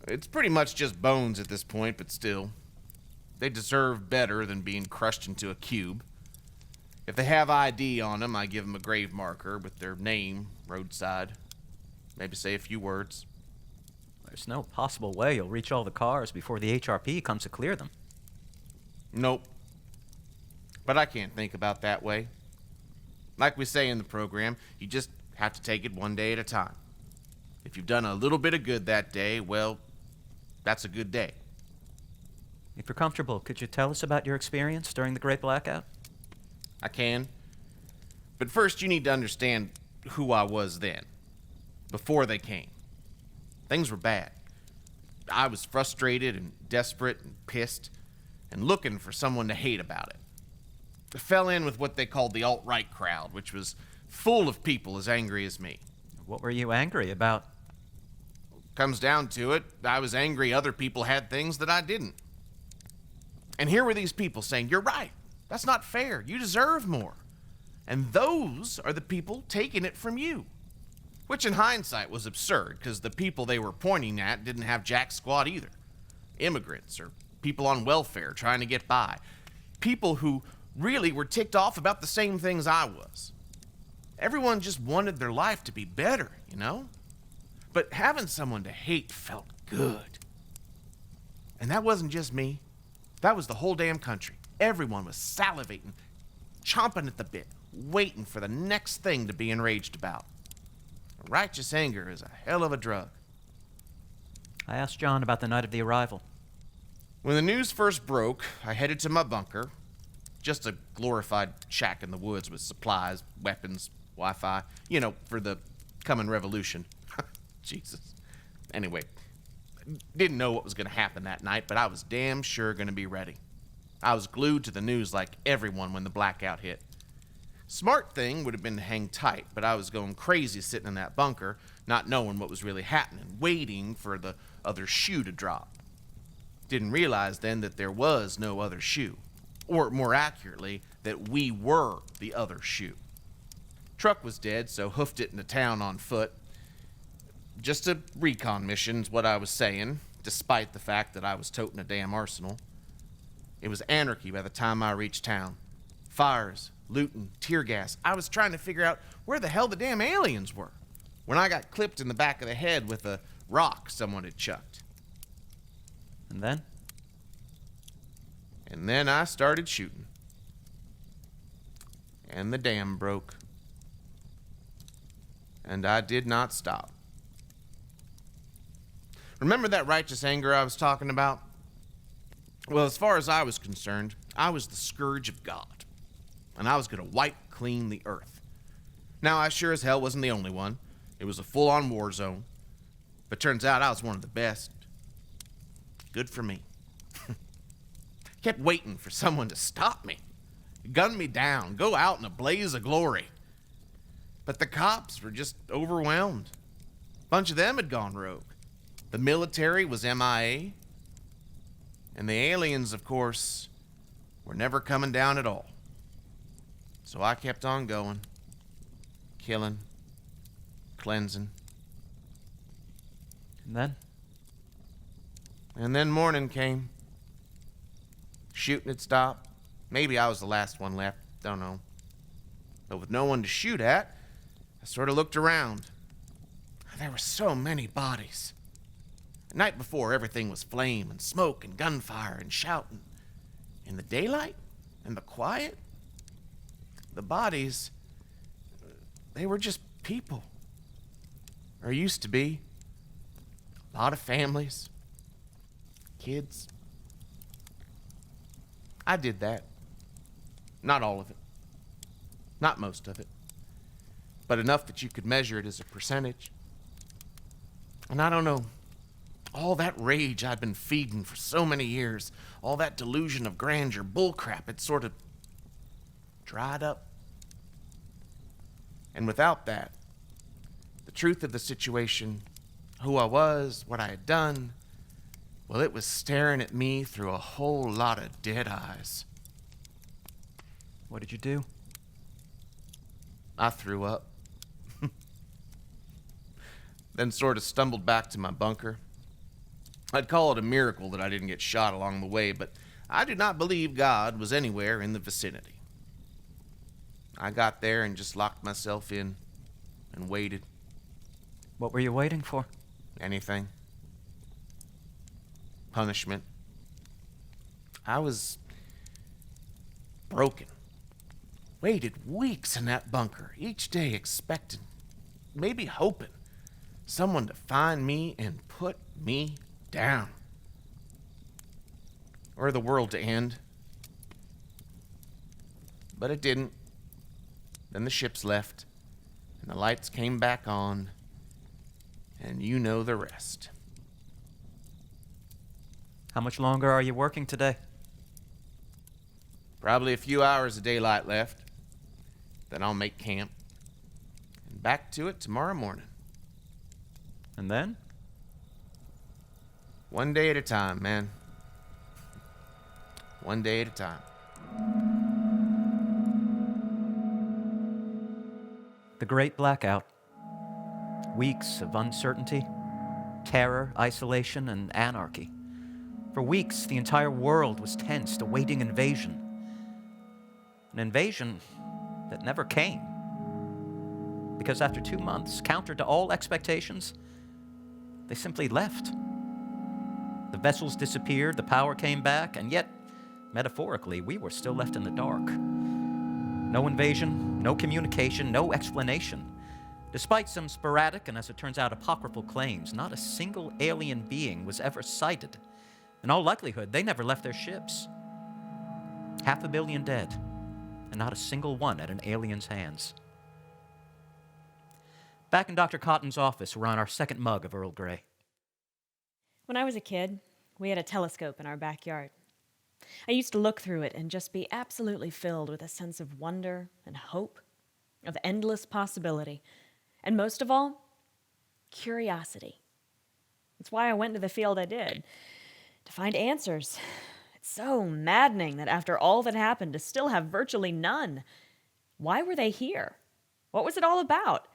It's pretty much just bones at this point, but still. They deserve better than being crushed into a cube. If they have ID on them, I give them a grave marker with their name, roadside. Maybe say a few words. There's no possible way you'll reach all the cars before the HRP comes to clear them. Nope. But I can't think about that way. Like we say in the program, you just have to take it one day at a time. If you've done a little bit of good that day, well, that's a good day. If you're comfortable, could you tell us about your experience during the Great Blackout? I can. But first, you need to understand who I was then, before they came. Things were bad. I was frustrated and desperate and pissed and looking for someone to hate about it. I fell in with what they called the alt-right crowd, which was full of people as angry as me. What were you angry about? Comes down to it, I was angry other people had things that I didn't. And here were these people saying, "You're right. That's not fair. You deserve more." And those are the people taking it from you. Which in hindsight was absurd, because the people they were pointing at didn't have jack squat either. Immigrants or people on welfare trying to get by. People who really were ticked off about the same things I was. Everyone just wanted their life to be better, you know? But having someone to hate felt good. And that wasn't just me. That was the whole damn country. Everyone was salivating, chomping at the bit, waiting for the next thing to be enraged about. Righteous anger is a hell of a drug. I asked John about the night of the arrival. When the news first broke, I headed to my bunker. Just a glorified shack in the woods with supplies, weapons, Wi-Fi, you know, for the coming revolution. Jesus. Anyway, didn't know what was going to happen that night, but I was damn sure going to be ready. I was glued to the news like everyone when the blackout hit. Smart thing would have been to hang tight, but I was going crazy sitting in that bunker, not knowing what was really happening, waiting for the other shoe to drop. Didn't realize then that there was no other shoe. Or more accurately, that we were the other shoe. Truck was dead, so hoofed it into town on foot. Just a recon mission's what I was saying, despite the fact that I was toting a damn arsenal. It was anarchy by the time I reached town. Fires, looting, tear gas. I was trying to figure out where the hell the damn aliens were when I got clipped in the back of the head with a rock someone had chucked. And then? And then I started shooting. And the dam broke. And I did not stop. Remember that righteous anger I was talking about? Well, as far as I was concerned, I was the scourge of God. And I was going to wipe clean the earth. Now, I sure as hell wasn't the only one. It was a full-on war zone. But turns out I was one of the best. Good for me. Kept waiting for someone to stop me, gun me down, go out in a blaze of glory. But the cops were just overwhelmed. A bunch of them had gone rogue. The military was MIA. And the aliens, of course, were never coming down at all. So I kept on going, killing, cleansing. And then? And then morning came. Shooting had stopped. Maybe I was the last one left. Don't know. But with no one to shoot at, I sort of looked around. There were so many bodies. The night before, everything was flame and smoke and gunfire and shouting. In the daylight and the quiet, the bodies, they were just people. Or used to be. A lot of families. Kids. I did that. Not all of it. Not most of it. But enough that you could measure it as a percentage. And I don't know. All that rage I'd been feeding for so many years, all that delusion of grandeur, bullcrap, it sort of dried up. And without that, the truth of the situation, who I was, what I had done, well, it was staring at me through a whole lot of dead eyes. What did you do? I threw up. Then sort of stumbled back to my bunker. I'd call it a miracle that I didn't get shot along the way, but I do not believe God was anywhere in the vicinity. I got there and just locked myself in and waited. What were you waiting for? Anything. Punishment. I was broken. Waited weeks in that bunker, each day expecting, maybe hoping, someone to find me and put me down. Or the world to end. But it didn't. Then the ships left, and the lights came back on, and you know the rest. How much longer are you working today? Probably a few hours of daylight left. Then I'll make camp. And back to it tomorrow morning. And then? One day at a time, man. One day at a time. The Great Blackout. Weeks of uncertainty, terror, isolation, and anarchy. For weeks, the entire world was tensed, awaiting invasion. An invasion that never came. Because after 2 months, counter to all expectations, they simply left. The vessels disappeared, the power came back, and yet, metaphorically, we were still left in the dark. No invasion, no communication, no explanation. Despite some sporadic and, as it turns out, apocryphal claims, not a single alien being was ever sighted. In all likelihood, they never left their ships. 500 million dead, and not a single one at an alien's hands. Back in Dr. Cotton's office, we're on our second mug of Earl Grey. When I was a kid, we had a telescope in our backyard. I used to look through it and just be absolutely filled with a sense of wonder and hope, of endless possibility, and most of all, curiosity. It's why I went into the field I did, to find answers. It's so maddening that after all that happened, to still have virtually none. Why were they here? What was it all about?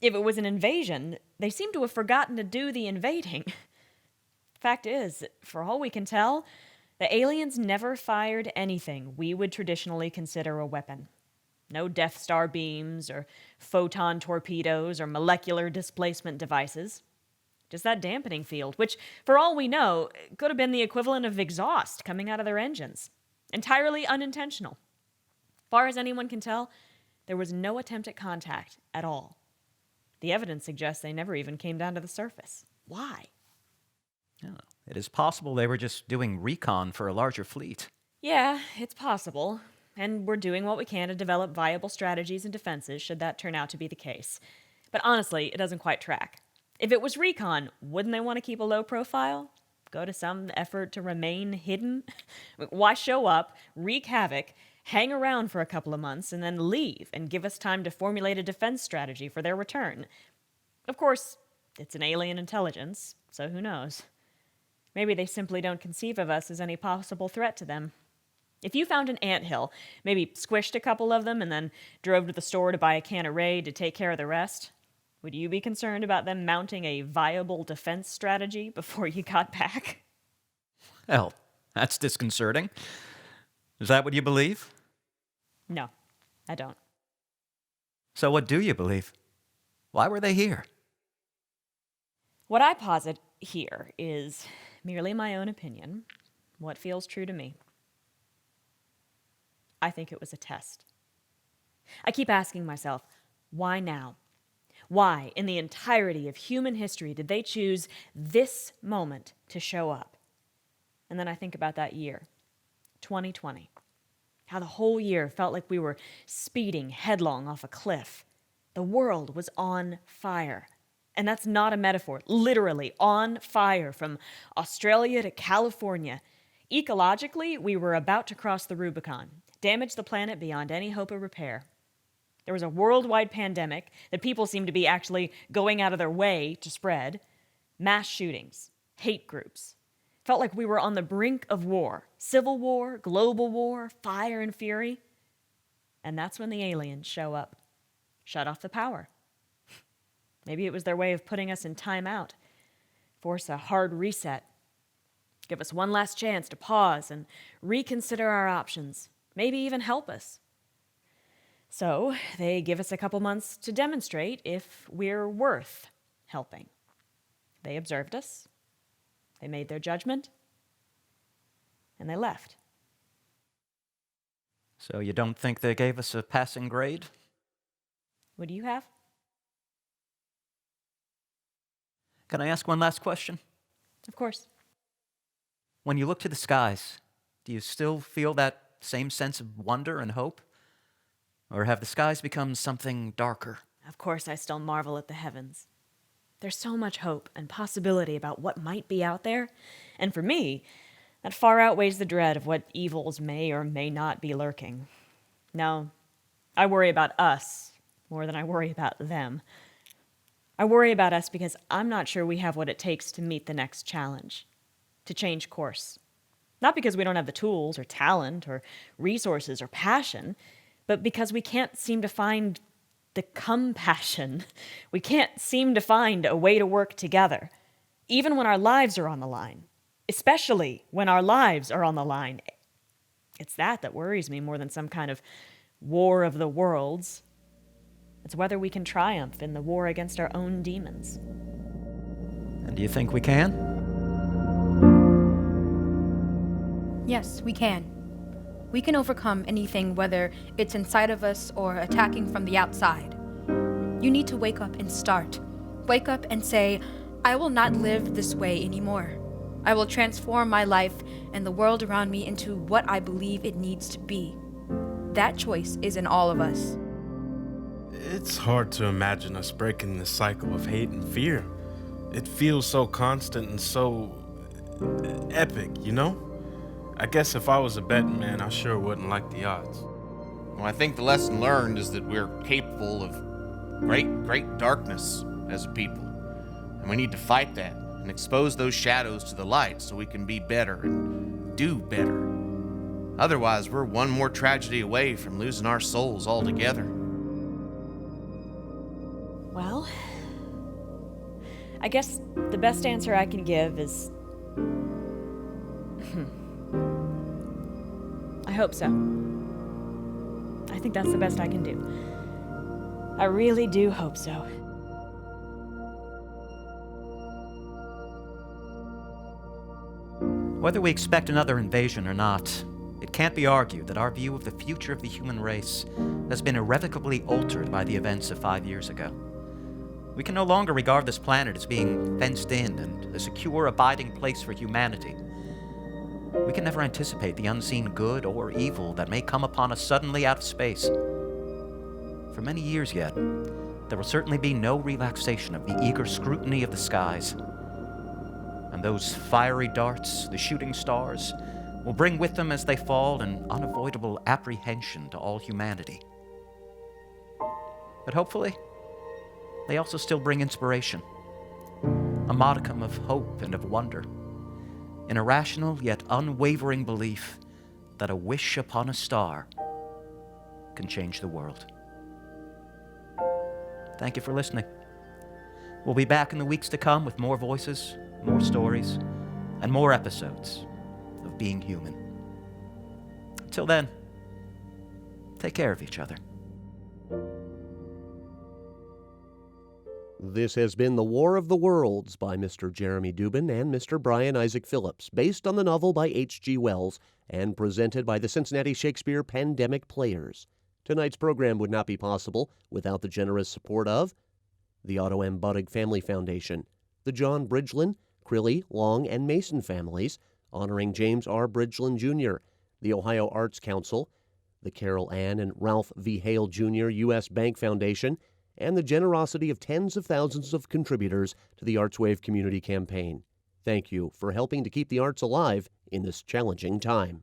If it was an invasion, they seem to have forgotten to do the invading. Fact is, for all we can tell, the aliens never fired anything we would traditionally consider a weapon. No Death Star beams, or photon torpedoes, or molecular displacement devices. Just that dampening field, which, for all we know, could have been the equivalent of exhaust coming out of their engines. Entirely unintentional. Far as anyone can tell, there was no attempt at contact at all. The evidence suggests they never even came down to the surface. Why? Oh, it is possible they were just doing recon for a larger fleet. Yeah, it's possible. And we're doing what we can to develop viable strategies and defenses should that turn out to be the case. But honestly, it doesn't quite track. If it was recon, wouldn't they want to keep a low profile? Go to some effort to remain hidden? Why show up, wreak havoc, hang around for a couple of months, and then leave and give us time to formulate a defense strategy for their return? Of course, it's an alien intelligence, so who knows? Maybe they simply don't conceive of us as any possible threat to them. If you found an anthill, maybe squished a couple of them, and then drove to the store to buy a can of Raid to take care of the rest, would you be concerned about them mounting a viable defense strategy before you got back? Well, that's disconcerting. Is that what you believe? No, I don't. So what do you believe? Why were they here? What I posit here is merely my own opinion, what feels true to me. I think it was a test. I keep asking myself, why now? Why, in the entirety of human history, did they choose this moment to show up? And then I think about that year, 2020. How the whole year felt like we were speeding headlong off a cliff. The world was on fire. And that's not a metaphor. Literally on fire from Australia to California. Ecologically, we were about to cross the Rubicon, damage the planet beyond any hope of repair. There was a worldwide pandemic that people seemed to be actually going out of their way to spread. Mass shootings, hate groups. Felt like we were on the brink of war. Civil war, global war, fire and fury. And that's when the aliens show up. Shut off the power. Maybe it was their way of putting us in time out. Force a hard reset. Give us one last chance to pause and reconsider our options. Maybe even help us. So they give us a couple months to demonstrate if we're worth helping. They observed us. They made their judgment. And they left. So you don't think they gave us a passing grade? What do you have? Can I ask one last question? Of course. When you look to the skies, do you still feel that same sense of wonder and hope? Or have the skies become something darker? Of course, I still marvel at the heavens. There's so much hope and possibility about what might be out there. And for me, that far outweighs the dread of what evils may or may not be lurking. No, I worry about us more than I worry about them. I worry about us because I'm not sure we have what it takes to meet the next challenge, to change course. Not because we don't have the tools or talent or resources or passion, but because we can't seem to find the compassion. We can't seem to find a way to work together, even when our lives are on the line, especially when our lives are on the line. It's that worries me more than some kind of war of the worlds. It's whether we can triumph in the war against our own demons. And do you think we can? Yes, we can. We can overcome anything, whether it's inside of us or attacking from the outside. You need to wake up and start. Wake up and say, I will not live this way anymore. I will transform my life and the world around me into what I believe it needs to be. That choice is in all of us. It's hard to imagine us breaking the cycle of hate and fear. It feels so constant and so epic, you know? I guess if I was a betting man, I sure wouldn't like the odds. Well, I think the lesson learned is that we're capable of great darkness as a people. And we need to fight that and expose those shadows to the light so we can be better and do better. Otherwise, we're one more tragedy away from losing our souls altogether. Well, I guess the best answer I can give is... I hope so. I think that's the best I can do. I really do hope so. Whether we expect another invasion or not, it can't be argued that our view of the future of the human race has been irrevocably altered by the events of 5 years ago. We can no longer regard this planet as being fenced in and a secure, abiding place for humanity. We can never anticipate the unseen good or evil that may come upon us suddenly out of space. For many years yet, there will certainly be no relaxation of the eager scrutiny of the skies. And those fiery darts, the shooting stars, will bring with them as they fall an unavoidable apprehension to all humanity. But hopefully, they also still bring inspiration, a modicum of hope and of wonder, an irrational yet unwavering belief that a wish upon a star can change the world. Thank you for listening. We'll be back in the weeks to come with more voices, more stories, and more episodes of Being Human. Until then, take care of each other. This has been The War of the Worlds by Mr. Jeremy Dubin and Mr. Brian Isaac Phillips, based on the novel by H.G. Wells and presented by the Cincinnati Shakespeare Pandemic Players. Tonight's program would not be possible without the generous support of the Otto M. Buddig Family Foundation, the John Bridgeland, Crilly, Long, and Mason families, honoring James R. Bridgeland, Jr., the Ohio Arts Council, the Carol Ann and Ralph V. Hale, Jr. U.S. Bank Foundation, and the generosity of tens of thousands of contributors to the ArtsWave community campaign. Thank you for helping to keep the arts alive in this challenging time.